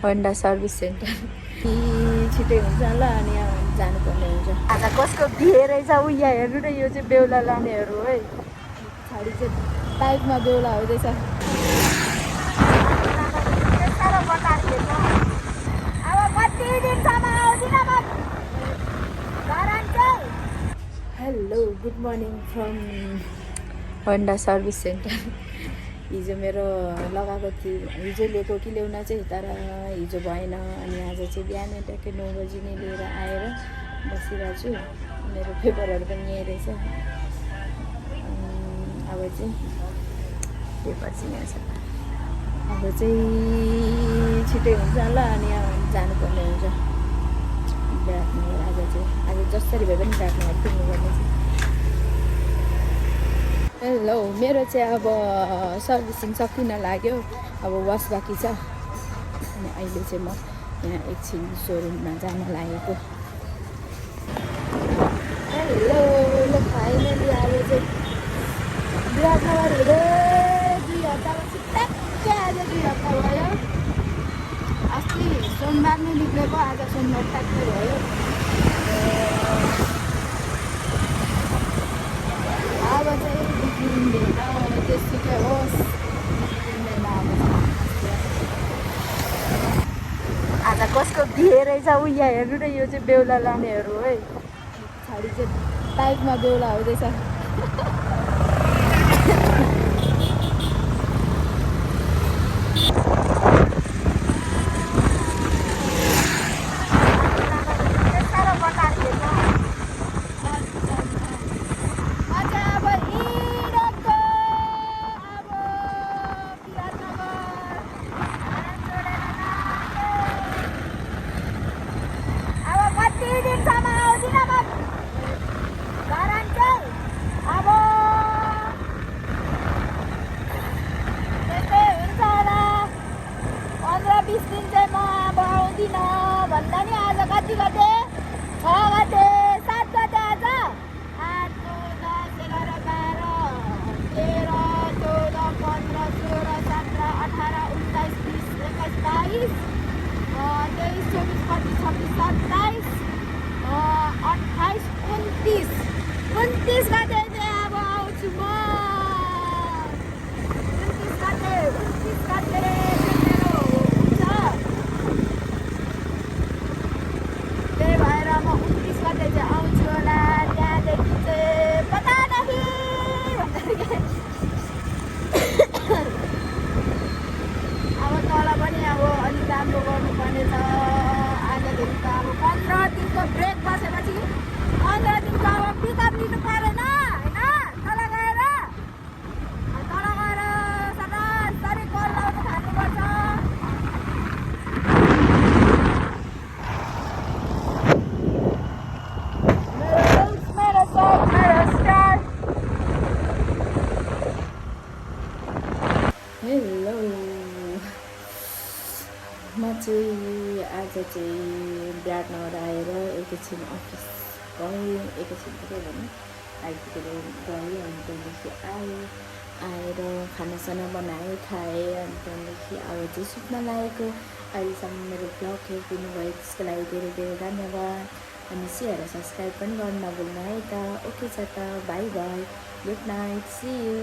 Honda service centre छिटै हुन्छ होला अनि यहाँ जानुपर्ने हुन्छ। आज कसको बिहे रहेछ उ यहाँ हेर्नु न, यो चाहिँ बेहुला लानेहरू है। पछाडि चाहिँ बाइकमा बेहुला हुँदैछ। Hello good morning from Honda service centre. हिजो मेरो लगाएको थियो, हिजो लिएको कि ल्याउन चाहिँ, तर हिजो भएन। अनि आज चाहिँ बिहान ट्याक्कै 9 बजी नै लिएर आएर बसिरहेको छु। मेरो पेपरहरू पनि यहीँ रहेछ। अब चाहिँ पेपर चाहिँ यहाँ छ। अब चाहिँ छिटै हुन्छ होला अनि यहाँ जानुपर्ने हुन्छ विराटनगर। आज जसरी भए पनि विराटनगर पुग्नुपर्ने छ। हेलो, मेरो चाहिँ अब सर्भिसिङ सकिन लाग्यो, अब वास बाँकी छ। अनि अहिले चाहिँ म यहाँ एकछिन सोरुममा जान लागेको। हेलो, फाइनली अब चाहिँ विराटनगर हुँदै 2 हप्तापछि ट्याक्कै आज 2 हप्ता भयो। अस्ति सोमबार नै निक्लेको, आज सोमबार ट्याक्कै भयो। अब चाहिँ बिग्रिँदैन, त्यस्तै होस्। आज कसको बिहे रहेछ उ यहाँ हेर्नु न, यो चाहिँ बेहुला लानेहरू है। पछाडि चाहिँ बाइकमा बेहुला हुँदैछ। हेलो, म चाहिँ आज चाहिँ विराटनगर आएर एकैछिन अफिस गएँ। एकैछिन के भने आइपुगेर गएँ। अनि त्यहाँदेखि आएर खानासाना बनाएँ, खाएँ। अनि त्यहाँदेखि अब चाहिँ सुत्न लागेको। अहिलेसम्म मेरो ब्लग हेरिदिनु भयो त्यसको लागि धेरै धेरै धन्यवाद। अनि सेयर र सब्सक्राइब पनि गर्न नभुल्नु है त। ओके छ त, bye bye, good night, see you.